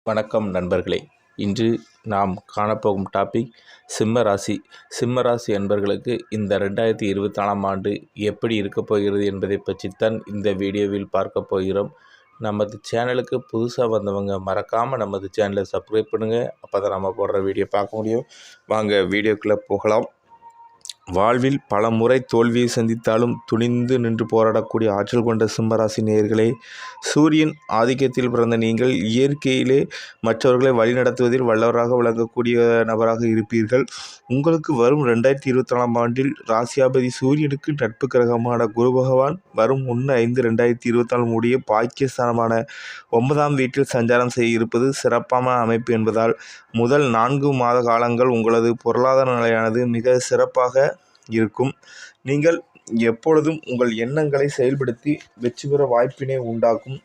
வணக்கம் நண்பர்களே. இன்று நாம் காணப்போகும் டாபிக் சிம்ம ராசி. சிம்ம ராசி அன்பர்களுக்கு இந்த 2024ஆம் ஆண்டு எப்படி இருக்கப் போகிறது என்பதை பற்றித்தான் இந்த வீடியோவில் பார்க்க போகிறோம். நமது சேனலுக்கு புதுசாக வந்தவங்க மறக்காமல் நமது சேனலை சப்ஸ்கிரைப் பண்ணுங்கள். அப்போ தான் நம்ம போடுற வீடியோ பார்க்க முடியும். வாங்க வீடியோக்குள்ளே போகலாம். வாழ்வில் பல முறை தோல்வியை சந்தித்தாலும் துணிந்து நின்று போராடக்கூடிய ஆற்றல் கொண்ட சிம்மராசி நேயர்களே, சூரியன் ஆதிக்கத்தில் பிறந்த நீங்கள் இயற்கையிலே மற்றவர்களை வழிநடத்துவதில் வல்லவராக விளங்கக்கூடிய நபராக இருப்பீர்கள். உங்களுக்கு வரும் 2024ஆம் ஆண்டில் ராசியாபதி சூரியனுக்கு நட்பு கிரகமான குரு பகவான் வரும் 1/5/2024 முடிய பாக்கியஸ்தானமான 9ஆம் வீட்டில் சஞ்சாரம் செய்ய இருப்பது சிறப்பான அமைப்பு என்பதால் முதல் 4 மாத காலங்கள் உங்களது பொருளாதார நிலையானது மிக சிறப்பாக இருக்கும். நீங்கள் எப்பொழுதும் உங்கள் எண்ணங்களை செயல்படுத்தி வெற்றி பெற வாய்ப்பினை உண்டாக்கும்.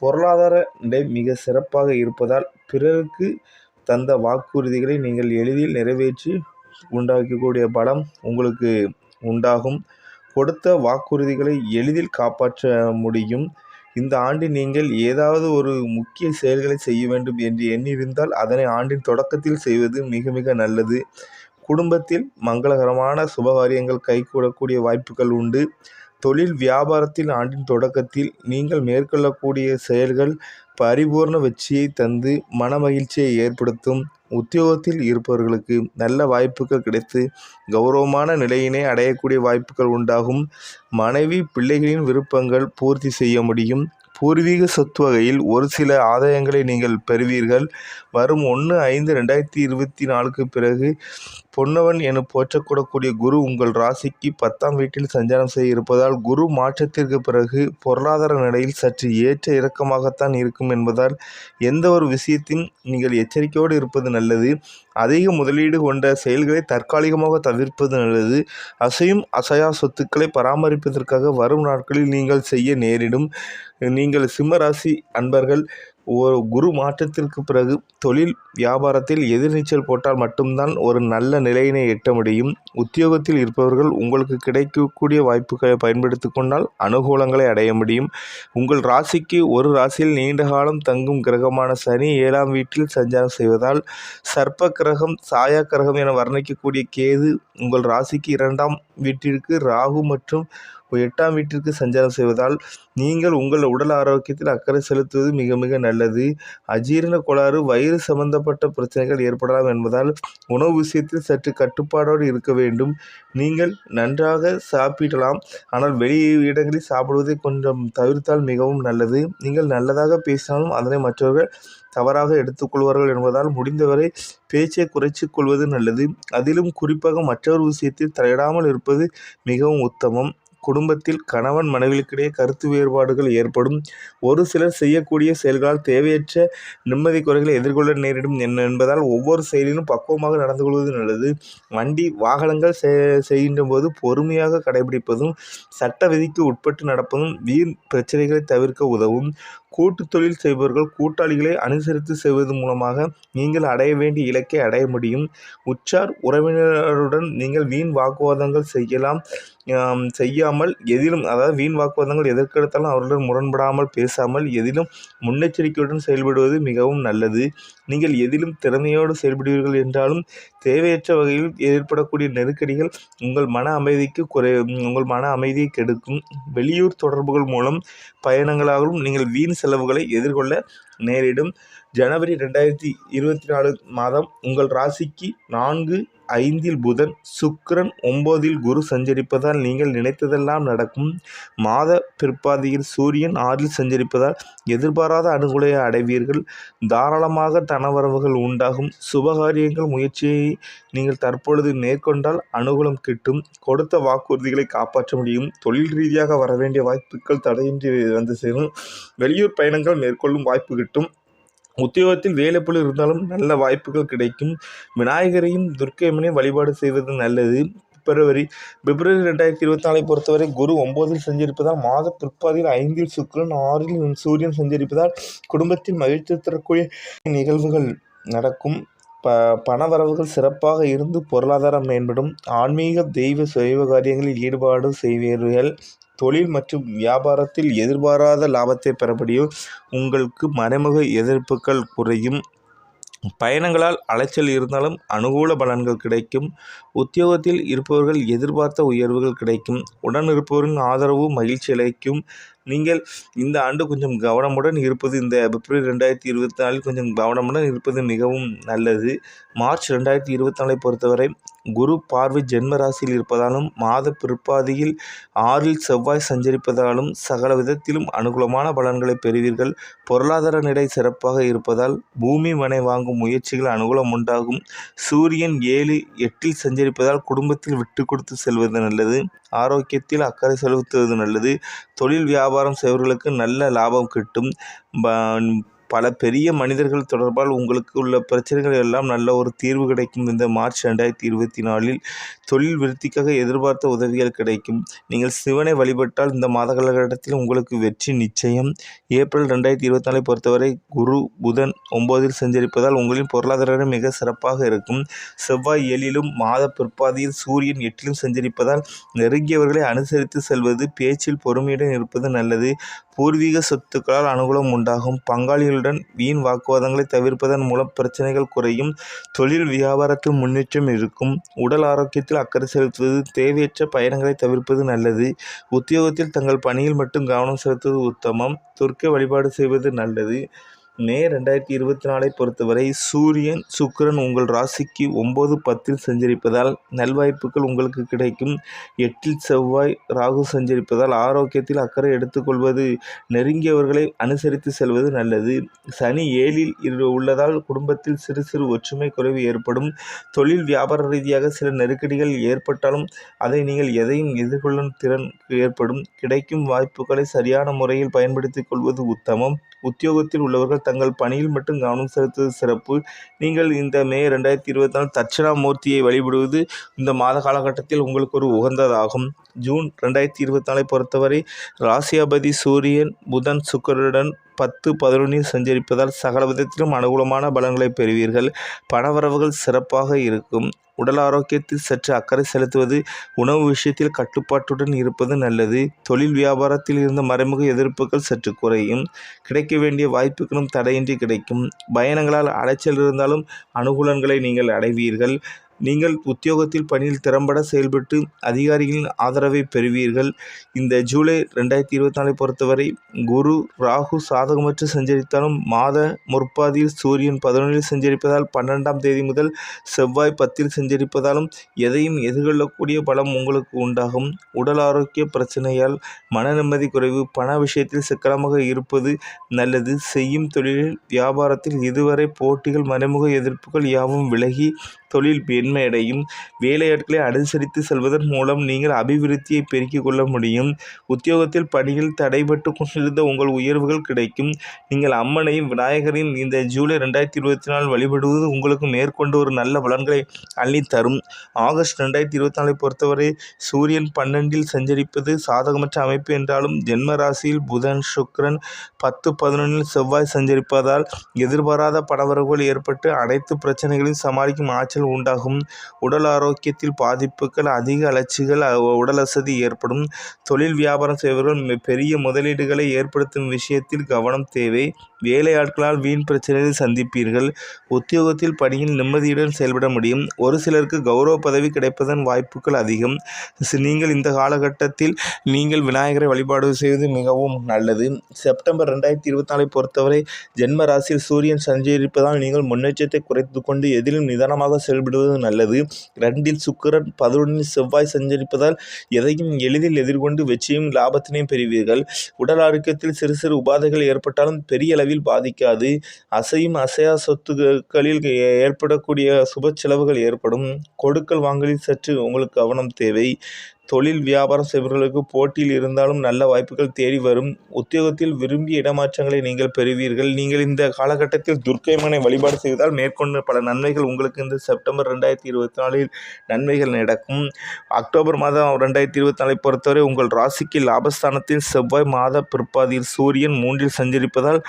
பொருளாதார நிலை மிக சிறப்பாக இருப்பதால் பிறருக்கு தந்த வாக்குறுதிகளை நீங்கள் எளிதில் நிறைவேற்றி உண்டாக்கக்கூடிய பலம் உங்களுக்கு உண்டாகும். கொடுத்த வாக்குறுதிகளை எளிதில் காப்பாற்ற முடியும். இந்த ஆண்டு நீங்கள் ஏதாவது ஒரு முக்கிய செயல்களை செய்ய வேண்டும் என்று எண்ணியிருந்தால் அதனை ஆண்டின் தொடக்கத்தில் செய்வது மிக மிக நல்லது. குடும்பத்தில் மங்களகரமான சுபகாரியங்கள் கைகூடக்கூடிய வாய்ப்புகள் உண்டு. தொழில் வியாபாரத்தில் ஆண்டின் தொடக்கத்தில் நீங்கள் மேற்கொள்ளக்கூடிய செயல்கள் பரிபூர்ண வெற்றியை தந்து மன மகிழ்ச்சியை ஏற்படுத்தும். உத்தியோகத்தில் இருப்பவர்களுக்கு நல்ல வாய்ப்புகள் கிடைத்து கௌரவமான நிலையினை அடையக்கூடிய வாய்ப்புகள் உண்டாகும். மனைவி பிள்ளைகளின் விருப்பங்கள் பூர்த்தி செய்ய முடியும். பூர்வீக சொத்து வகையில் ஒரு சில ஆதாயங்களை நீங்கள் பெறுவீர்கள். வரும் 1/5/2024 பிறகு பொன்னவன் என போற்றக்கூடக்கூடிய குரு உங்கள் ராசிக்கு 10ஆம் வீட்டில் சஞ்சாரம் செய்ய இருப்பதால் குரு மாற்றத்திற்கு பிறகு பொருளாதார நிலையில் சற்று ஏற்ற இறக்கமாகத்தான் இருக்கும் என்பதால் எந்த ஒரு விஷயத்தையும் நீங்கள் எச்சரிக்கையோடு இருப்பது நல்லது. அதிக முதலீடு கொண்ட செயல்களை தற்காலிகமாக தவிர்ப்பது நல்லது. அசையும் அசையா சொத்துக்களை பராமரிப்பதற்காக வரும் நாட்களில் நீங்கள் செய்ய நேரிடும். நீங்கள் சிம்மராசி அன்பர்கள் குரு மாற்றத்திற்கு பிறகு தொழில் வியாபாரத்தில் எதிர்நீச்சல் போட்டால் மட்டும்தான் ஒரு நல்ல நிலையினை எட்ட முடியும். உத்தியோகத்தில் இருப்பவர்கள் உங்களுக்கு கிடைக்கக்கூடிய வாய்ப்புகளை பயன்படுத்தி கொண்டால் அனுகூலங்களை அடைய முடியும். உங்கள் ராசிக்கு ஒரு ராசியில் நீண்ட காலம் தங்கும் கிரகமான சனி 7ஆம் வீட்டில் சஞ்சாரம் செய்வதால் சர்ப்ப கிரகம், சாயா கிரகம் என வர்ணிக்கக்கூடிய கேது உங்கள் ராசிக்கு 2ஆம் வீட்டிற்கு, ராகு மற்றும் 8ஆம் வீட்டிற்கு சஞ்சாரம் செய்வதால் நீங்கள் உங்கள் உடல் ஆரோக்கியத்தில் அக்கறை செலுத்துவது மிக மிக நல்லது. அஜீரண கோளாறு, வயிறு சம்பந்தப்பட்ட பிரச்சனைகள் ஏற்படலாம் என்பதால் உணவு விஷயத்தில் சற்று கட்டுப்பாடோடு இருக்க வேண்டும். நீங்கள் நன்றாக சாப்பிடலாம், ஆனால் வெளி இடங்களில் சாப்பிடுவதை கொஞ்சம் தவிர்த்தால் மிகவும் நல்லது. நீங்கள் நல்லதாக பேசினாலும் அதனை மற்றவர்கள் தவறாக எடுத்துக்கொள்வார்கள் என்பதால் முடிந்தவரை பேச்சை குறைச்சி கொள்வது நல்லது. அதிலும் குறிப்பாக மற்றொரு விஷயத்தில் தலையிடாமல் இருப்பது மிகவும் உத்தமம். குடும்பத்தில் கணவன் மனைவிகளுக்கிடையே கருத்து வேறுபாடுகள் ஏற்படும். ஒரு சிலர் செய்யக்கூடிய செயல்களால் தேவையற்ற நிம்மதி குறைகளை எதிர்கொள்ள நேரிடும் என்பதால் ஒவ்வொரு செயலிலும் பக்குவமாக நடந்து கொள்வது நல்லது. வண்டி வாகனங்கள் செய்கின்ற போது பொறுமையாக கடைபிடிப்பதும் சட்ட விதிக்கு உட்பட்டு நடப்பதும் வீண் பிரச்சனைகளை தவிர்க்க உதவும். கூட்டு தொழில் செய்பவர்கள் கூட்டாளிகளை அனுசரித்து செய்வது மூலமாக நீங்கள் அடைய வேண்டிய இலக்கை அடைய முடியும். உற்றார் உறவினருடன் நீங்கள் வீண் வாக்குவாதங்கள் செய்யாமல் எதிலும், அதாவது வீண் வாக்குவாதங்கள் எதற்கெடுத்தாலும் அவர்களுடன் முரண்படாமல் பேசாமல் எதிலும் முன்னெச்சரிக்கையுடன் செயல்படுவது மிகவும் நல்லது. நீங்கள் எதிலும் திறமையோடு செயல்படுவீர்கள் என்றாலும் தேவையற்ற வகையில் ஏற்படக்கூடிய நெருக்கடிகள் உங்கள் மன அமைதியை கெடுக்கும். வெளியூர் தொடர்புகள் மூலம் பயணங்களாகவும் நீங்கள் வீண் செலவுகளை எதிர்கொள்ள நேரிடும். ஜனவரி 2024 மாதம் உங்கள் ராசிக்கு 4/5 புதன், சுக்கிரன் 9 குரு சஞ்சரிப்பதால் நீங்கள் நினைத்ததெல்லாம் நடக்கும். மாத பிற்பாதியில் சூரியன் 6 சஞ்சரிப்பதால் எதிர்பாராத அனுகூலத்தை அடைவீர்கள். தாராளமாக தனவரவுகள் உண்டாகும். சுபகாரியங்கள் முயற்சியை நீங்கள் தற்பொழுது மேற்கொண்டால் அனுகூலம் கிட்டும். கொடுத்த வாக்குறுதிகளை காப்பாற்ற முடியும். தொழில் ரீதியாக வரவேண்டிய வாய்ப்புகள் தடையின்றி வந்து சேரும். வெளியூர் பயணங்கள் மேற்கொள்ளும் வாய்ப்பு கிட்டும். உத்தியோகத்தில் வேலைப்பளு இருந்தாலும் நல்ல வாய்ப்புகள் கிடைக்கும். விநாயகரையும் துர்க்கையம்மனையும் வழிபாடு செய்வது நல்லது. பிப்ரவரி 2024 பொறுத்தவரை குரு 9 சஞ்சரிப்பதால் மாத பிற்பாதியில் 5 சுக்கிரன், 6 சூரியன் சஞ்சரிப்பதால் குடும்பத்தில் மகிழ்ச்சி தரக்கூடிய நிகழ்வுகள் நடக்கும். பணவரவுகள் சிறப்பாக இருந்து பொருளாதாரம் மேம்படும். ஆன்மீக தெய்வ சைவ காரியங்களில் ஈடுபாடு செய்வீர்கள். தொழில் மற்றும் வியாபாரத்தில் எதிர்பாராத லாபத்தை பெற முடியும். உங்களுக்கு மறைமுக எதிர்ப்புகள் குறையும். பயணங்களால் அலைச்சல் இருந்தாலும் அனுகூல பலன்கள் கிடைக்கும். உத்தியோகத்தில் இருப்பவர்கள் எதிர்பார்த்த உயர்வுகள் கிடைக்கும். உடன் இருப்பவரின் ஆதரவு மகிழ்ச்சி அளிக்கும். நீங்கள் இந்த ஆண்டு கொஞ்சம் கவனமுடன் இருப்பது, இந்த பிப்ரவரி 2024 கொஞ்சம் கவனமுடன் இருப்பது மிகவும் நல்லது. மார்ச் 2024 பொறுத்தவரை குரு பார்வை ஜென்ம ராசியில் இருப்பதாலும் மாத பிற்பாதியில் 6இல் செவ்வாய் சஞ்சரிப்பதாலும் சகல விதத்திலும் அனுகூலமான பலன்களை பெறுவீர்கள். பொருளாதார நிலை சிறப்பாக இருப்பதால் பூமி மனை வாங்கும் முயற்சிகள் அனுகூலம் உண்டாகும். சூரியன் 7, 8இல் சஞ்சரிப்பதால் குடும்பத்தில் விட்டு கொடுத்து செல்வது நல்லது. ஆரோக்கியத்தில் அக்கறை செலுத்துவது நல்லது. தொழில் வியாபாரம் செய்வர்களுக்கு நல்ல லாபம் கிட்டும். பல பெரிய மனிதர்கள் தொடர்பால் உங்களுக்கு உள்ள பிரச்சனைகள் எல்லாம் நல்ல ஒரு தீர்வு கிடைக்கும். இந்த மார்ச் 2024 தொழில் விருத்திக்காக எதிர்பார்த்த உதவிகள் கிடைக்கும். நீங்கள் சிவனை வழிபட்டால் இந்த மாத காலகட்டத்தில் உங்களுக்கு வெற்றி நிச்சயம். ஏப்ரல் 2024 பொறுத்தவரை குரு புதன் 9இல் சஞ்சரிப்பதால் உங்களின் பொருளாதார மிக சிறப்பாக இருக்கும். செவ்வாய் 7இலும் மாத பிற்பாதியில் சூரியன் 8இலும் சஞ்சரிப்பதால் நெருங்கியவர்களை அனுசரித்து செல்வது, பேச்சில் பொறுமையுடன் இருப்பது நல்லது. பூர்வீக சொத்துக்களால் அனுகூலம் உண்டாகும். பங்காளிகளுடன் வீண் வாக்குவாதங்களை தவிர்ப்பதன் மூலம் பிரச்சனைகள் குறையும். தொழில் வியாபாரத்தில் முன்னேற்றம் இருக்கும். உடல் ஆரோக்கியத்தில் அக்கறை செலுத்துவது, தேவையற்ற பயணங்களை தவிர்ப்பது நல்லது. உத்தியோகத்தில் தங்கள் பணியில் மட்டும் கவனம் செலுத்துவது உத்தமம். துர்க்கை வழிபாடு செய்வது நல்லது. மே 2024 பொறுத்தவரை சூரியன் சுக்கிரன் உங்கள் ராசிக்கு 9, 10இல் சஞ்சரிப்பதால் நல்வாய்ப்புகள் உங்களுக்கு கிடைக்கும். 8இல் செவ்வாய் ராகு சஞ்சரிப்பதால் ஆரோக்கியத்தில் அக்கறை எடுத்துக்கொள்வது, நெருங்கியவர்களை அனுசரித்து செல்வது நல்லது. சனி 7இல் உள்ளதால் குடும்பத்தில் சிறு சிறு ஒற்றுமை குறைவு ஏற்படும். தொழில் வியாபார ரீதியாக சில நெருக்கடிகள் ஏற்பட்டாலும் அதை நீங்கள் எதையும் எதிர்கொள்ளும் திறன் ஏற்படும். கிடைக்கும் வாய்ப்புகளை சரியான முறையில் பயன்படுத்திக் கொள்வது உத்தமம். உத்தியோகத்தில் உள்ளவர்கள் தங்கள் பணியில் மட்டும் கவனம் செலுத்துவது சிறப்பு. நீங்கள் இந்த மே 2024 தட்சிணாமூர்த்தியை வழிபடுவது இந்த மாத காலகட்டத்தில் உங்களுக்கு ஒரு உகந்ததாகும். ஜூன் 2024 பொறுத்தவரை ராசியாபதி சூரியன் புதன் சுக்கிரனுடன் 10, 11இல் சஞ்சரிப்பதால் சகல விதத்திலும் அனுகூலமான பலன்களை பெறுவீர்கள். பணவரவுகள் சிறப்பாக இருக்கும். உடல் ஆரோக்கியத்தில் சற்று அக்கறை செலுத்துவது, உணவு விஷயத்தில் கட்டுப்பாட்டுடன் இருப்பது நல்லது. தொழில் வியாபாரத்தில் இருந்த மறைமுக எதிர்ப்புகள் சற்று குறையும். கிடைக்க வேண்டிய வாய்ப்புகளும் தடையின்றி கிடைக்கும். பயணங்களால் அலைச்சல் இருந்தாலும் அனுகூலங்களை நீங்கள் அடைவீர்கள். நீங்கள் உத்தியோகத்தில் பணியில் திறம்பட செயல்பட்டு அதிகாரிகளின் ஆதரவை பெறுவீர்கள். இந்த ஜூலை 2024 பொறுத்தவரை குரு ராகு சாதகமற்று சஞ்சரித்தாலும் மாத முற்பாதியில் சூரியன் 11இல் சஞ்சரிப்பதால் 12ஆம் தேதி முதல் செவ்வாய் 10இல் சஞ்சரிப்பதாலும் எதையும் எதிர்கொள்ளக்கூடிய பலம் உங்களுக்கு உண்டாகும். உடல் ஆரோக்கிய பிரச்சனையால் மன நிம்மதி குறைவு, பண விஷயத்தில் சிக்கனமாக இருப்பது நல்லது. செய்யும் தொழிலில் வியாபாரத்தில் இதுவரை போட்டிகள், மறைமுக எதிர்ப்புகள் யாவும் விலகி தொழில் மேன்மையடையும். வேலையாட்களை அனுசரித்து செல்வதன் மூலம் நீங்கள் அபிவிருத்தியை பெருக்கிக் கொள்ள முடியும். உத்தியோகத்தில் பணியில் தடைபட்டு கொண்டிருந்த உங்கள் உயர்வுகள் கிடைக்கும். நீங்கள் அம்மனையும் விநாயகரையும் இந்த ஜூலை 2024 வழிபடுவது உங்களுக்கு மேற்கொண்டு ஒரு நல்ல பலன்களை அள்ளித்தரும். ஆகஸ்ட் 2024 பொறுத்தவரை சூரியன் 12இல் சஞ்சரிப்பது சாதகமற்ற அமைப்பு என்றாலும் ஜென்ம ராசியில் புதன் சுக்கிரன் 10, 11இல் செவ்வாய் சஞ்சரிப்பதால் எதிர்பாராத பணவரவுகள் ஏற்பட்டு அனைத்து பிரச்சனைகளையும் சமாளிக்கும் ஆற்றல் உண்டாகும். உடல் ஆரோக்கியத்தில் பாதிப்புகள், அதிக அலட்சிகள், உடல் அசதி ஏற்படும். தொழில் வியாபாரம் செய்பவர்கள் பெரிய முதலீடுகளை ஏற்படுத்தும் விஷயத்தில் கவனம் தேவை. வேலையாட்களால் வீண் பிரச்சனைகளை சந்திப்பீர்கள். உத்தியோகத்தில் பணியில் நிம்மதியுடன் செயல்பட முடியும். ஒரு சிலருக்கு கௌரவ பதவி கிடைப்பதன் வாய்ப்புகள் அதிகம். நீங்கள் இந்த காலகட்டத்தில் நீங்கள் விநாயகரை வழிபாடு செய்வது மிகவும் நல்லது. செப்டம்பர் 2024 பொறுத்தவரை ஜென்ம ராசியில் சூரியன் சஞ்சரிப்பதால் நீங்கள் முன்னேற்றத்தை குறைத்து கொண்டு எதிலும் நிதானமாக செயல்படுவது நல்லது. 2இல் சுக்கிரன் 11இல் செவ்வாய் சஞ்சரிப்பதால் எதையும் எளிதில் எதிர்கொண்டு வெற்றியும் லாபத்தினையும் பெறுவீர்கள். உடல் ஆரோக்கியத்தில் சிறு சிறு உபாதைகள் ஏற்பட்டாலும் பெரிய அளவில் பாதிக்காது. அசையும் அசையா சொத்துக்களில் ஏற்படக்கூடிய சுப செலவுகள் ஏற்படும். கொடுக்கல் வாங்கலில் சற்று உங்களுக்கு கவனம் தேவை. தொழில் வியாபாரம் செய்பவர்களுக்கு போட்டியில் இருந்தாலும் நல்ல வாய்ப்புகள் தேடி வரும். உத்தியோகத்தில் விரும்பிய இடமாற்றங்களை நீங்கள் பெறுவீர்கள். நீங்கள் இந்த காலகட்டத்தில் துர்க்கையம்மனை வழிபாடு செய்வதால் மேற்கொண்ட பல நன்மைகள் உங்களுக்கு இந்த செப்டம்பர் 2024 நன்மைகள் நடக்கும். அக்டோபர் மாதம் 2024 பொறுத்தவரை உங்கள் ராசிக்கு லாபஸ்தானத்தில் செவ்வாய் மாத பிற்பாதியில் சூரியன் 3இல் சஞ்சரிப்பதால்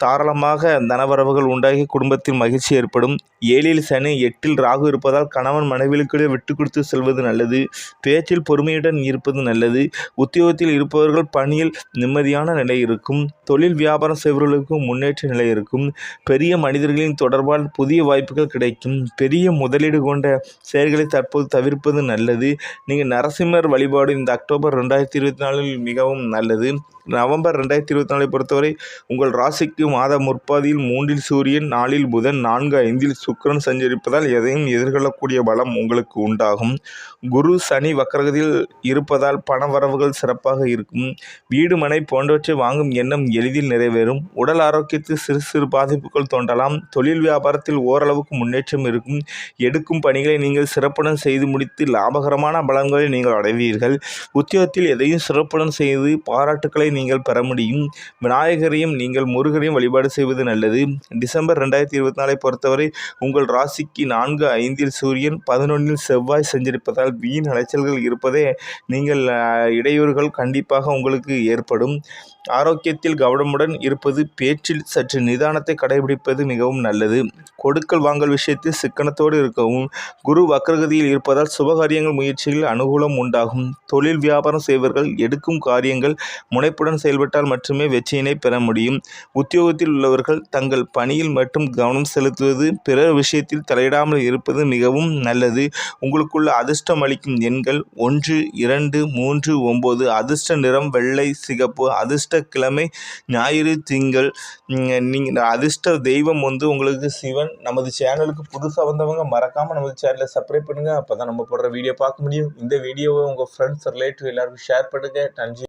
தாராளமாக தனவரவுகள் உண்டாகி குடும்பத்தில் மகிழ்ச்சி ஏற்படும். 7இல் சனி 8இல் ராகு இருப்பதால் கணவன் மனைவிகளுக்கு விட்டு கொடுத்து செல்வது நல்லது. பேச்சில் பொறுமை பொறுமையுடன் இருப்பது நல்லது. உத்தியோகத்தில் இருப்பவர்கள் பணியில் நிம்மதியான நிலை இருக்கும். தொழில் வியாபாரம் செய்பவர்களுக்கு முன்னேற்ற நிலை இருக்கும். பெரிய மனிதர்களின் தொடர்பால் புதிய வாய்ப்புகள் கிடைக்கும். பெரிய முதலீடு கொண்ட செயல்களை தற்போது தவிர்ப்பது நல்லது. நீங்கள் நரசிம்மர் வழிபாடு இந்த அக்டோபர் 2024 மிகவும் நல்லது. நவம்பர் 2024 பொறுத்தவரை உங்கள் ராசிக்கு மாத முற்பாதியில் 3 சூரியன், 4 புதன், 4, 5 சுக்கிரன் சஞ்சரிப்பதால் எதையும் எதிர்கொள்ளக்கூடிய பலம் உங்களுக்கு உண்டாகும். குரு சனி வக்கரகத்தில் இருப்பதால் பண வரவுகள் சிறப்பாக இருக்கும். வீடு மனை போன்றவற்றை வாங்கும் எண்ணம் எளிதில் நிறைவேறும். உடல் ஆரோக்கியத்தில் சிறு சிறு பாதிப்புகள் தோன்றலாம். தொழில் வியாபாரத்தில் ஓரளவுக்கு முன்னேற்றம் இருக்கும். எடுக்கும் பணிகளை நீங்கள் சிறப்புடன் செய்து முடித்து லாபகரமான பலன்களை நீங்கள் அடைவீர்கள். உத்தியோகத்தில் எதையும் சிறப்புடன் செய்து பாராட்டுக்களை நீங்கள் பெற முடியும். விநாயகரையும் நீங்கள் முருகரையும் வழிபாடு செய்வது நல்லது. டிசம்பர் 2024 பொறுத்தவரை உங்கள் ராசிக்கு 4, 5 சூரியன், 11 செவ்வாய் சஞ்சரிப்பதால் வீண் அலைச்சல்கள் இருப்பதே நீங்கள் இடையூறுகள் கண்டிப்பாக உங்களுக்கு ஏற்படும். ஆரோக்கியத்தில் கவனமுடன் இருப்பது, பேச்சில் சற்று நிதானத்தை கடைபிடிப்பது மிகவும் நல்லது. கொடுக்கல் வாங்கல் விஷயத்தில் சிக்கனத்தோடு இருக்கவும். குரு வக்ரகதியில் இருப்பதால் சுபகாரியங்கள் முயற்சிகளில் அனுகூலம் உண்டாகும். தொழில் வியாபாரம் செய்வர்கள் எடுக்கும் காரியங்கள் முனைப்புடன் செயல்பட்டால் மட்டுமே வெற்றியினை பெற முடியும். உத்தியோகத்தில் உள்ளவர்கள் தங்கள் பணியில் மட்டும் கவனம் செலுத்துவது, பிறர் விஷயத்தில் தலையிடாமல் இருப்பது மிகவும் நல்லது. உங்களுக்குள்ள அதிர்ஷ்டம் அளிக்கும் எண்கள் 1, 2, 3, 9. அதிர்ஷ்ட நிறம் வெள்ளை, சிகப்பு. அதிர்ஷ்ட கிழமை ஞாயிறு, திங்கள். நீங்கள் அதிர்ஷ்ட தெய்வம் உங்களுக்கு சிவன். நமது சேனலுக்கு புதுசாக வந்தவங்க மறக்காமல் நமது சேனலை சப்ஸ்கிரைப் பண்ணுங்கள். அப்போ தான் நம்ம போடுற வீடியோ பார்க்க முடியும். இந்த வீடியோவை உங்கள் ஃப்ரெண்ட்ஸ் ரிலேட்டிவ் எல்லாருக்கும் ஷேர் பண்ணுங்கள். நன்றி.